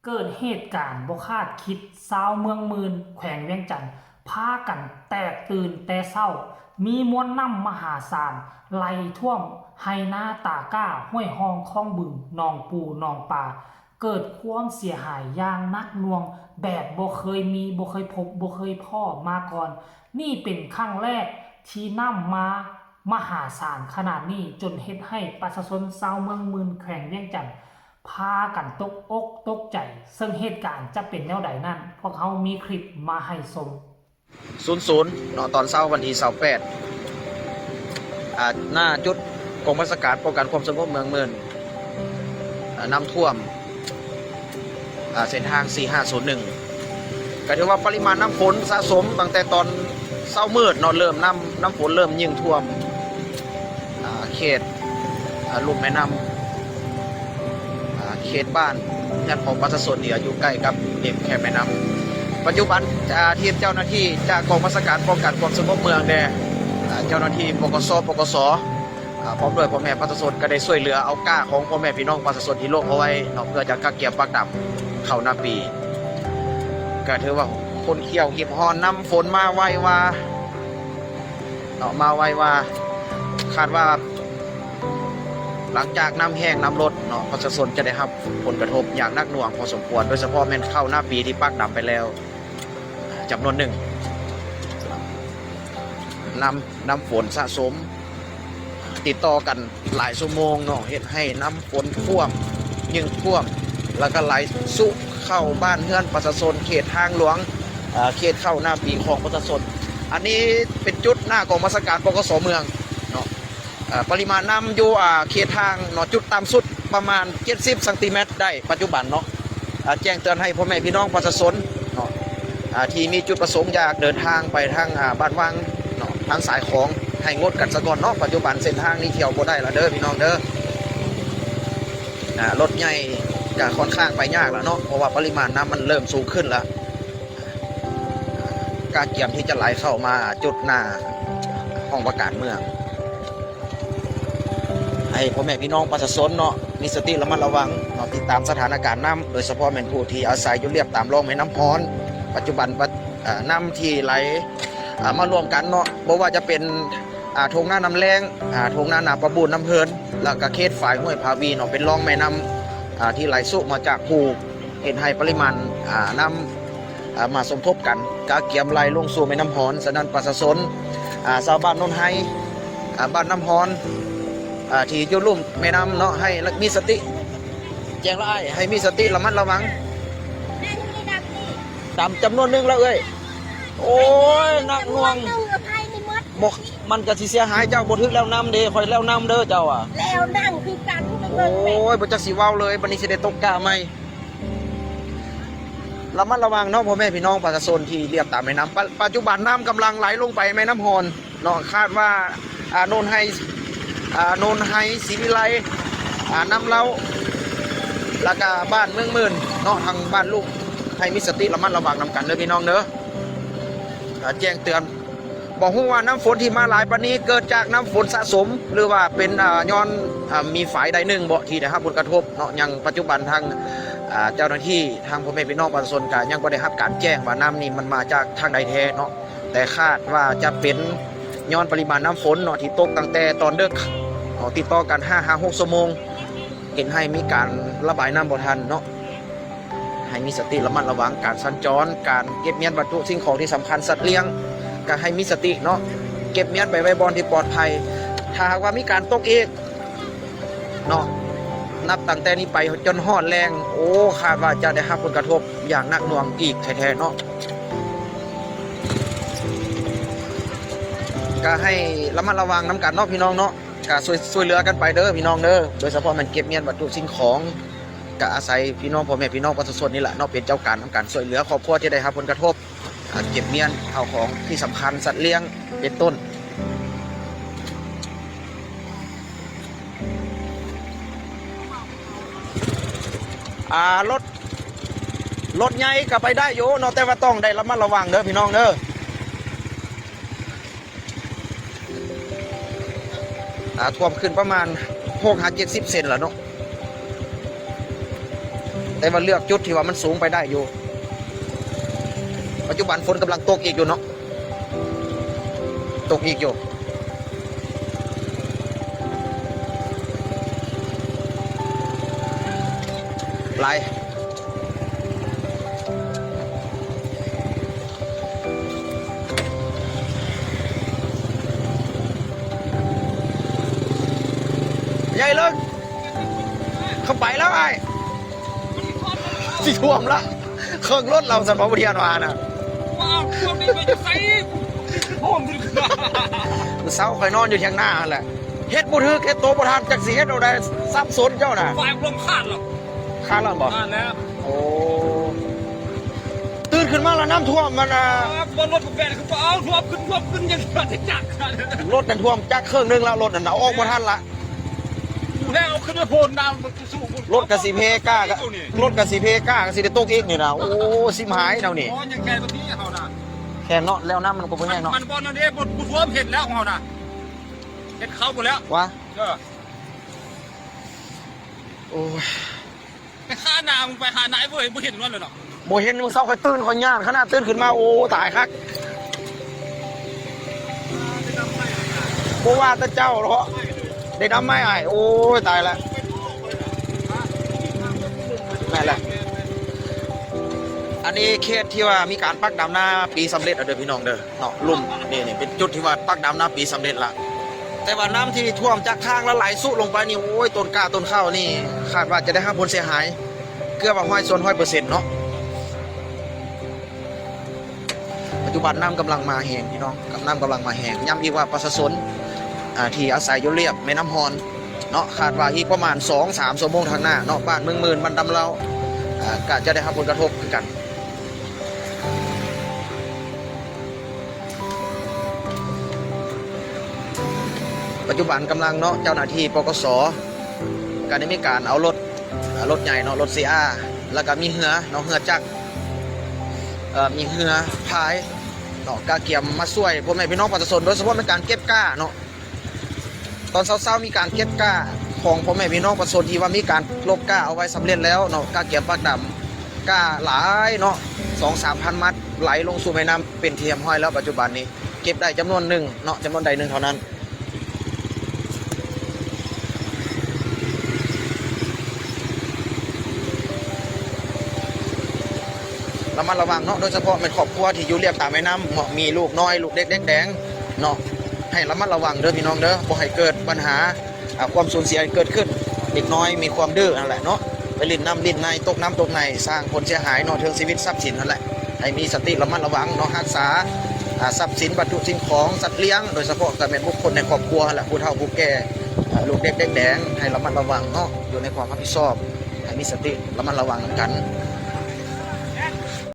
เกิดเหตุการณ์บ่คาดคิดชาวเมืองมืนแขวงเวียงจันทน์พากันแตกตื่นแต่เช้ามีมวลน้ำมหาศาลไหลท่วมไหนาตาก้าห้วยฮองคลองบึงหนองปูหนองปลาเกิดความเสียหายอย่างหนักหน่วงแบบบ่เคยมีบ่เคยพบบ่เคยพ่อมาก่อนนี่เป็นครั้งแรกที่น้ำมามหาศาลขนาดนี้จนเฮ็ดให้ประชาชนชาวเมืองมืนแขวงเวียงจันทน์พากันตกอกตกใจซึ่งเหตุการณ์จะเป็นแนวใดนั้นพวกเขามีคลิปมาให้ชม00เนาะตอนเช้าวันที่28หน้าจุดกองบัญชาการป้องกันความสงบเมืองเมือนน้ำท่วมเส้นทาง4501ก็ถือว่าปริมาณน้ำฝนสะสมตั้งแต่ตอนเช้ามืดเนาะเริ่มน้ำฝนเริ่มยิ่งท่วมเขตลุ่มแม่น้ำเขตบ้านแทนของประชาชนที่อยู่ใกล้กับริมแคบแม่น้ำปัจจุบันทีมเจ้าหน้าที่จากกองบัญชาการป้องกันความสงบเมืองแด่เจ้าหน้าที่ปกสพร้อมด้วยพ่อแม่ประชาชนก็ได้ช่วยเหลือเอาก้าของพ่อแม่พี่น้องประชาชนที่โลกเอาไว้เนาะเพื่อจะกักเก็บปักดำเข้าหน้าปีก็ถือว่าคนเขี่ยวหิบหอนน้ำฝนมาไวว่าเนาะมาไวว่าคาดว่าหลังจากน้ำแห้งน้ำลดเนาะประชาชนจะได้รับผลกระทบอย่างหนักหน่วงพอสมควรโดยเฉพาะแม่นเข้าหน้าปีที่ปักดำไปแล้วจำนวนหนึ่งน้ำฝนสะสมติดต่อกันหลายชั่วโมงเนาะเฮ็ดให้น้ำฝนท่วมยิ่งท่วมแล้วก็ไหลสุเข้าบ้านเรือนประชาชนเขตทางหลวงเขตเข้าหน้าปีของประชาชนอันนี้เป็นจุดหน้ากองบัญชาการปกสเมืองเนาะปริมาณน้ำอยู่เขตทางเนาะจุดต่ำสุดประมาณ70ซนได้ปัจจุบันเนาะแจ้งเตือนให้พ่อแม่พี่น้องประชาชนเนาะที่มีจุดประสงค์อยากเดินทางไปทางบ้านวังเนาะทางสายของให้งดกันซะก่อนเนาะปัจจุบันเส้นทางนี้เที่ยวบ่ได้ละเด้อพี่น้องเด้อรถใหญ่ก็ค่อนข้างไปยากแล้วเนาะเพราะว่าปริมาณน้ำมันเริ่มสูงขึ้นแล้วการเกี่ยมที่จะไหลเข้ามาจุดหน้าห้องประกาศเมืองให้พ่อแม่พี่น้องประชาชนเนาะมีสติระมัดระวังเนาะติดตามสถานการณ์น้ำโดยเฉพาะแม่นผู้ที่อาศัยอยู่เรียบตามร่องแม่น้ำพรปัจจุบันน้ำที่ไหลมารวมกันเนาะบ่ว่าจะเป็นทงหน้าน้ำแรงทงหน้านาประบูนน้ำเพลินแล้วก็เขตฝ่ายห้วยพาวีเนาะเป็นร่องแม่น้ำที่ไหลสุมาจากภูเห็นให้ปริมาณน้ำมาสมทบกันกาเกียมไหลลงสู่แม่น้ำพรฉะนั้นประชาชนชาวบ้านโนนไฮบ้านน้ำพรที่อยู่ลุ่มแม่น้ำเนาะให้มีสติแจ้งละให้มีสติระมัดระวังดำจำนวนนึงแล้วเอ้ยโอ้ยนักหน่วงบอกมันจะสิเสียหายเจ้าบ่ทึกแล้วน้ำเด้คอยแล้วน้ำเด้อเจ้าแล้วนั่งคือกันโอ้ยบ่จักสิเว้าเลยบัดนี้สิได้ตกกะไหมระมัดระวังเนาะพ่อแม่พี่น้องประชาชนที่เรียบตามแม่น้ำปัจจุบันน้ำกำลังไหลลงไปแม่น้ำฮอนเนาะคาดว่าโนนไฮศรีวิไลน้ำเล้าแล้วก็บ้านเมืองหมื่นเนาะทางบ้านลูกให้มีสติระมัดระวังนำกันเด้อพี่น้องเด้อแจ้งเตือนบอกว่าน้ำฝนที่มาหลายปานนี้เกิดจากน้ำฝนสะสมหรือว่าเป็นย้อนมีฝ่ายใดหนึ่งบ่ที่ได้รับผลกระทบเนาะยังปัจจุบันทางเจ้าหน้าที่ทางพ่อแม่พี่น้องประชาชนก็ยังบ่ได้รับการแจ้งว่าน้ำนี่มันมาจากทางใดแท้เนาะแต่คาดว่าจะเป็นย้อนปริมาณน้ำฝนเนาะที่ตกตั้งแต่ตอนดึกติดต่อกัน5-6 ชั่วโมงเห็นให้มีการระบายน้ำบ่ทันเนาะให้มีสติระมัดระวังการสัญจรการเก็บเมียนวัตถุสิ่งของที่สำคัญสัตว์เลี้ยงก็ให้มีสติเนาะเก็บเมียนไปไว้บอนที่ปลอดภัยถ้าหากว่ามีการตกอีกเนาะนับตั้งแต่นี้ไปจนฮอดแรงโอ้คาดว่าจะได้รับผลกระทบอย่างหนักหน่วงอีกแท้ๆเนาะก็ให้ระมัดระวังน้ำกันเนาะพี่น้องเนาะก็ช่วยเหลือกันไปเด้อพี่น้องเด้อโดยเฉพาะมันเก็บเมียนวัตถุสิ่งของก็อาศัยพี่น้องพ่อแม่พี่น้องประชาชนนี่แหละเนาะเป็นเจ้าการทำการช่วยเหลือครอบครัวที่ได้รับผลกระทบเก็บเมียนเอาของที่สำคัญสัตว์เลี้ยงเป็นต้นรถใหญ่ก็ไปได้อยู่เนาะแต่ว่าต้องได้ระมัดระวังเด้อพี่น้องเด้อท่วมขึ้นประมาณ6-70 เซนแล้วเนาะ แต่ว่าเลือกจุดที่ว่ามันสูงไปได้อยู่ปัจจุบันฝนกำลังตกอีกอยู่เนาะตกอีกอยู่ไหลใหญ่เลยเข้าไปแล้วไอ้สิท่วมละเครื่องรถเราสมบัติเทียนวานะว้าวท่วมนี่ไปจะใส่ท่วมดิค่ะ เสาคอยนอนอยู่เทียงหน้าแหละเฮ็ดบุทึกเฮ็ดโตบุทานจากสีเฮ็ดเอาได้ซับซ้อนเจ้าน่ะ ไฟลมคาดหรอก ข้าล่างบอก คาดแล้ว โอ้ตื่นขึ้นมาแล้วน้ำท่วมมันบนรถผมแฟนคือเอาท่วมขึ้นยังกระจักกัน รถนั่นท่วมจักเครื่องนึงแล้วรถนั่นเอาออกมาทันละ แล้วขึ้นมาโพนดาวสู้ รถกระสีเพก้าก็รถกระสีเพก้าก็สิได้ตกอีกนี่นะโอ้สิมหายเนานี่ อ๋อยังแกตัวนี้เขาน่ะ แค่เนาะแล้วน้ำมันก็บ่แห้งเนาะ มันบอลนั่นเองบนกูท่วมเห็นแล้วเขาน่ะเห็นเขาหมดแล้ว วะ เออ โอ้ย ไปฆ่านามึงไปหาไหนบ่เห็นนั่นเลยเนาะ บ่เห็นมึงเศร้าค่อยตื่นค่อยย่านขนาดตื่นขึ้นมาโอ้ตายคักบ่ว่าแต่เจ้าหรอกได้ดำไม่อ้ายโอ้ยตายละนั่นแหละอันนี้เขตที่ว่ามีการปักดำหน้าปีสำเร็จเด้อพี่น้องเด้อเนาะลุ่มนี่เป็นจุดที่ว่าปักดำหน้าปีสำเร็จละแต่ว่าน้ำที่ท่วมจากทางแล้วไหลสุลงไปนี่โอ้ยต้นกล้าต้นข้าวนี่คาดว่าจะได้รับผลเสียหายเกือบว่า100%เนาะปัจจุบันน้ำกำลังมาแห้งพี่น้องน้ำกำลังมาแห้งย้ำอีกว่าประชาชนที่อาศัยอยู่เรียบแม่น้ำฮอนเนาะคาดว่าอีกประมาณ 2-3 ชั่วโมงทางหน้าเนาะบ้านเมืองหมื่นบ้านดำเราก็จะได้รับผลกระทบคือกันปัจจุบันกำลังเนาะเจ้าหน้าที่ปกสก็ได้มีการเอารถใหญ่เนาะรถซีอาแล้วก็มีเหือเนาะเหือจักรมีเหือพายเนาะกาเกียมมาช่วยพ่อแม่พี่น้องประชาชนโดยเฉพาะในการเก็บก้าเนาะตอนเช้าๆมีการเก็บก้าของพ่อแม่พี่น้องประชาชนที่ว่ามีการลบก้าเอาไว้สำเร็จแล้วเนาะกาเกียมปักดำก้าหลายเนาะ 2-3,000 มัดไหลลงสู่แม่น้ำเป็นเทียมห้อยแล้วปัจจุบันนี้เก็บได้จำนวนหนึ่งเนาะจำนวนใดหนึ่งเท่านั้นระมัดระวังเนาะโดยเฉพาะเป็นครอบครัวที่อยู่เรียบตามแม่น้ำมีลูกน้อยลูกเด็กแดงเนาะให้ระมัดระวังเด้อพี่น้องเด้อบ่ให้เกิดปัญหาความสูญเสียเกิดขึ้นเด็กน้อยมีความดื้อนั่นแหละเนาะไปลิ้นน้ำลิ้นในตกน้ำตกในสร้างผลเสียหายเนาะถึงชีวิตทรัพย์สินนั่นแหละให้มีสติระมัดระวังเนาะรักษาทรัพย์สินวัตถุสิ่งของสัตว์เลี้ยงโดยเฉพาะการเป็นบุคคลในครอบครัวแหละผู้เฒ่าผู้แก่ลูกเด็กแดงให้ระมัดระวังเนาะอยู่ในความรับผิดชอบให้มีสติระมัดระวังกัน